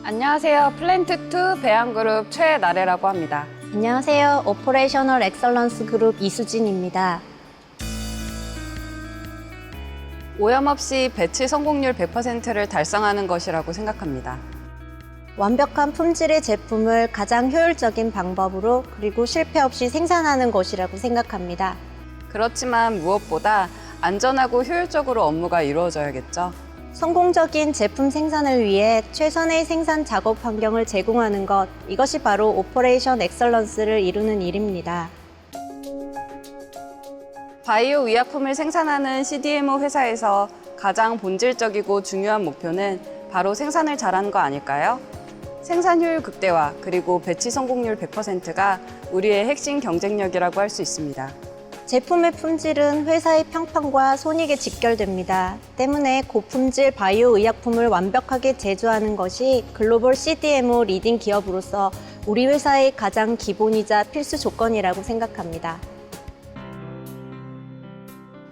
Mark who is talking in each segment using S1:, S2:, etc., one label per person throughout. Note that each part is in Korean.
S1: 안녕하세요. 플랜트2 배양그룹 최나래라고 합니다.
S2: 안녕하세요. 오퍼레이셔널 엑설런스 그룹 이수진입니다.
S1: 오염 없이 배치 성공률 100%를 달성하는 것이라고 생각합니다.
S2: 완벽한 품질의 제품을 가장 효율적인 방법으로 그리고 실패 없이 생산하는 것이라고 생각합니다.
S1: 그렇지만 무엇보다 안전하고 효율적으로 업무가 이루어져야겠죠.
S2: 성공적인 제품 생산을 위해 최선의 생산 작업 환경을 제공하는 것, 이것이 바로 오퍼레이션 엑설런스를 이루는 일입니다.
S1: 바이오 의약품을 생산하는 CDMO 회사에서 가장 본질적이고 중요한 목표는 바로 생산을 잘하는 거 아닐까요? 생산 효율 극대화 그리고 배치 성공률 100%가 우리의 핵심 경쟁력이라고 할 수 있습니다.
S2: 제품의 품질은 회사의 평판과 손익에 직결됩니다. 때문에 고품질 바이오 의약품을 완벽하게 제조하는 것이 글로벌 CDMO 리딩 기업으로서 우리 회사의 가장 기본이자 필수 조건이라고 생각합니다.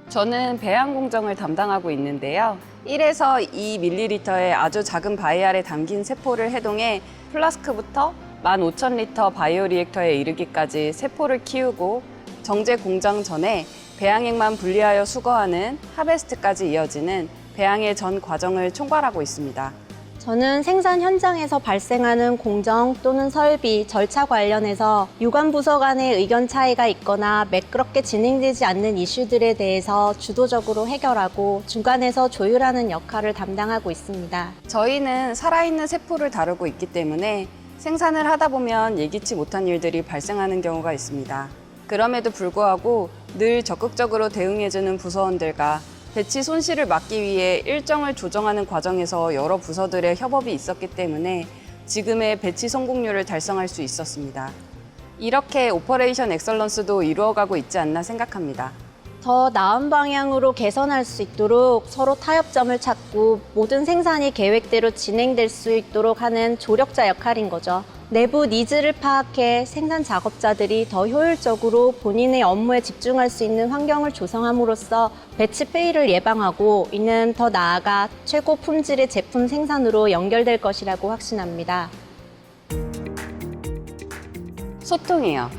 S2: 저는
S1: 배양 공정을 담당하고 있는데요. 1에서 2ml의 아주 작은 바이알에 담긴 세포를 해동해 플라스크부터 15,000리터 바이오 리액터에 이르기까지 세포를 키우고 정제 공정 전에 배양액만 분리하여 수거하는 하베스트까지 이어지는 배양의 전 과정을 총괄하고 있습니다.
S2: 저는 생산 현장에서 발생하는 공정 또는 설비, 절차 관련해서 유관 부서 간의 의견 차이가 있거나 매끄럽게 진행되지 않는 이슈들에 대해서 주도적으로 해결하고 중간에서 조율하는 역할을 담당하고 있습니다.
S1: 저희는 살아있는 세포를 다루고 있기 때문에 생산을 하다 보면 예기치 못한 일들이 발생하는 경우가 있습니다. 그럼에도 불구하고 늘 적극적으로 대응해주는 부서원들과 배치 손실을 막기 위해 일정을 조정하는 과정에서 여러 부서들의 협업이 있었기 때문에 지금의 배치 성공률을 달성할 수 있었습니다. 이렇게 오퍼레이션 엑설런스도 이루어가고 있지 않나 생각합니다.
S2: 더 나은 방향으로 개선할 수 있도록 서로 타협점을 찾고 모든 생산이 계획대로 진행될 수 있도록 하는 조력자 역할인 거죠. 내부 니즈를 파악해 생산 작업자들이 더 효율적으로 본인의 업무에 집중할 수 있는 환경을 조성함으로써 배치 페일을 예방하고 이는 더 나아가 최고 품질의 제품 생산으로 연결될 것이라고 확신합니다.
S1: 소통이요.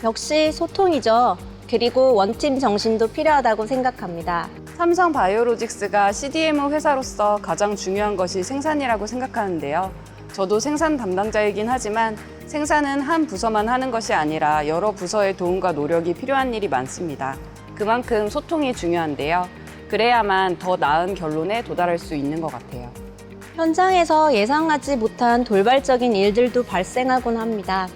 S2: 역시 소통이죠. 그리고 원팀 정신도 필요하다고 생각합니다.
S1: 삼성 바이오로직스가 CDMO 회사로서 가장 중요한 것이 생산이라고 생각하는데요. 저도 생산 담당자이긴 하지만 생산은 한 부서만 하는 것이 아니라 여러 부서의 도움과 노력이 필요한 일이 많습니다. 그만큼 소통이 중요한데요. 그래야만 더 나은 결론에 도달할 수 있는 것 같아요.
S2: 현장에서 예상하지 못한 돌발적인 일들도 발생하곤 합니다.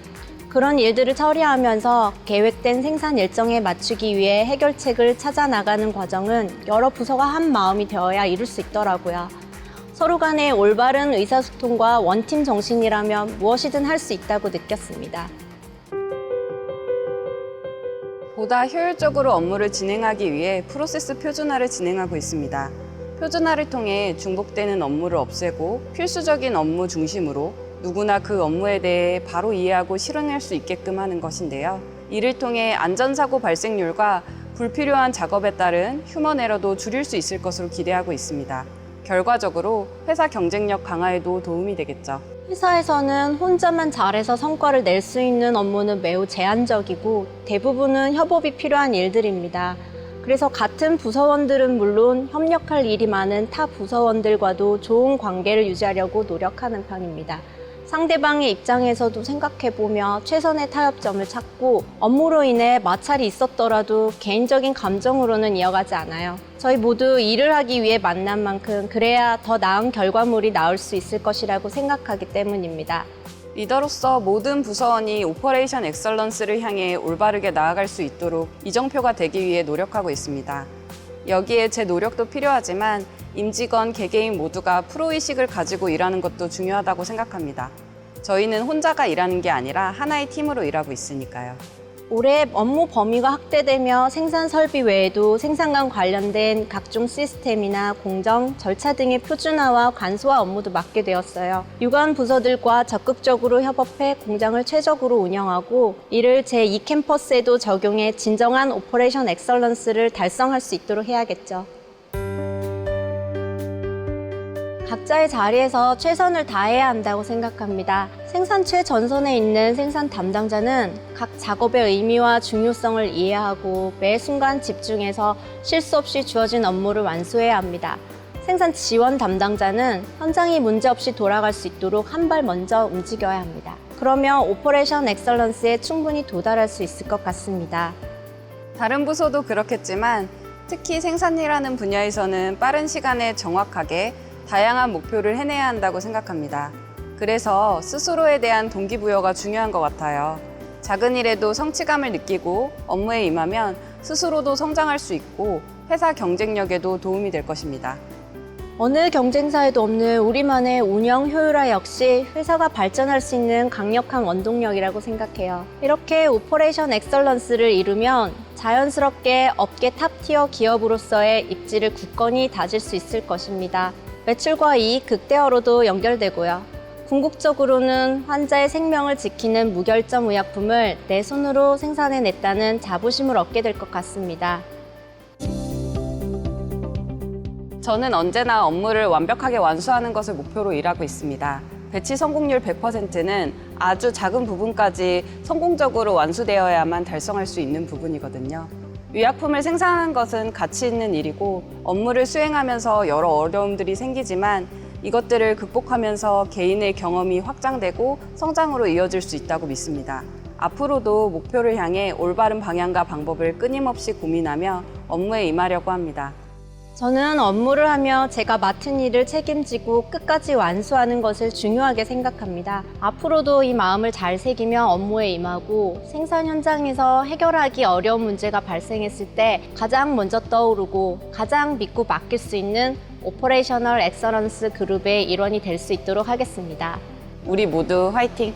S2: 그런 일들을 처리하면서 계획된 생산 일정에 맞추기 위해 해결책을 찾아 나가는 과정은 여러 부서가 한 마음이 되어야 이룰 수 있더라고요. 서로 간의 올바른 의사소통과 원팀 정신이라면 무엇이든 할 수 있다고 느꼈습니다.
S1: 보다 효율적으로 업무를 진행하기 위해 프로세스 표준화를 진행하고 있습니다. 표준화를 통해 중복되는 업무를 없애고 필수적인 업무 중심으로 누구나 그 업무에 대해 바로 이해하고 실행할 수 있게끔 하는 것인데요. 이를 통해 안전사고 발생률과 불필요한 작업에 따른 휴먼 에러도 줄일 수 있을 것으로 기대하고 있습니다. 결과적으로 회사 경쟁력 강화에도 도움이 되겠죠.
S2: 회사에서는 혼자만 잘해서 성과를 낼 수 있는 업무는 매우 제한적이고 대부분은 협업이 필요한 일들입니다. 그래서 같은 부서원들은 물론 협력할 일이 많은 타 부서원들과도 좋은 관계를 유지하려고 노력하는 편입니다. 상대방의 입장에서도 생각해보며 최선의 타협점을 찾고 업무로 인해 마찰이 있었더라도 개인적인 감정으로는 이어가지 않아요. 저희 모두 일을 하기 위해 만난 만큼 그래야 더 나은 결과물이 나올 수 있을 것이라고 생각하기 때문입니다.
S1: 리더로서 모든 부서원이 오퍼레이션 엑설런스를 향해 올바르게 나아갈 수 있도록 이정표가 되기 위해 노력하고 있습니다. 여기에 제 노력도 필요하지만 임직원 개개인 모두가 프로의식을 가지고 일하는 것도 중요하다고 생각합니다. 저희는 혼자가 일하는 게 아니라 하나의 팀으로 일하고 있으니까요.
S2: 올해 업무 범위가 확대되며 생산 설비 외에도 생산과 관련된 각종 시스템이나 공정, 절차 등의 표준화와 간소화 업무도 맡게 되었어요. 유관 부서들과 적극적으로 협업해 공장을 최적으로 운영하고 이를 제2 캠퍼스에도 적용해 진정한 오퍼레이션 엑설런스를 달성할 수 있도록 해야겠죠. 각자의 자리에서 최선을 다해야 한다고 생각합니다. 생산 최전선에 있는 생산 담당자는 각 작업의 의미와 중요성을 이해하고 매 순간 집중해서 실수 없이 주어진 업무를 완수해야 합니다. 생산 지원 담당자는 현장이 문제없이 돌아갈 수 있도록 한 발 먼저 움직여야 합니다. 그러면 오퍼레이션 엑설런스에 충분히 도달할 수 있을 것 같습니다.
S1: 다른 부서도 그렇겠지만 특히 생산이라는 분야에서는 빠른 시간에 정확하게 다양한 목표를 해내야 한다고 생각합니다. 그래서 스스로에 대한 동기부여가 중요한 것 같아요. 작은 일에도 성취감을 느끼고 업무에 임하면 스스로도 성장할 수 있고 회사 경쟁력에도 도움이 될 것입니다.
S2: 어느 경쟁사에도 없는 우리만의 운영 효율화 역시 회사가 발전할 수 있는 강력한 원동력이라고 생각해요. 이렇게 오퍼레이션 엑설런스를 이루면 자연스럽게 업계 탑티어 기업으로서의 입지를 굳건히 다질 수 있을 것입니다. 매출과 이익 극대화로도 연결되고요. 궁극적으로는 환자의 생명을 지키는 무결점 의약품을 내 손으로 생산해냈다는 자부심을 얻게 될 것 같습니다.
S1: 저는 언제나 업무를 완벽하게 완수하는 것을 목표로 일하고 있습니다. 배치 성공률 100%는 아주 작은 부분까지 성공적으로 완수되어야만 달성할 수 있는 부분이거든요. 의약품을 생산하는 것은 가치 있는 일이고 업무를 수행하면서 여러 어려움들이 생기지만 이것들을 극복하면서 개인의 경험이 확장되고 성장으로 이어질 수 있다고 믿습니다. 앞으로도 목표를 향해 올바른 방향과 방법을 끊임없이 고민하며 업무에 임하려고 합니다.
S2: 저는 업무를 하며 제가 맡은 일을 책임지고 끝까지 완수하는 것을 중요하게 생각합니다. 앞으로도 이 마음을 잘 새기며 업무에 임하고 생산 현장에서 해결하기 어려운 문제가 발생했을 때 가장 먼저 떠오르고 가장 믿고 맡길 수 있는 오퍼레이셔널 엑설런스 그룹의 일원이 될 수 있도록 하겠습니다.
S1: 우리 모두 화이팅!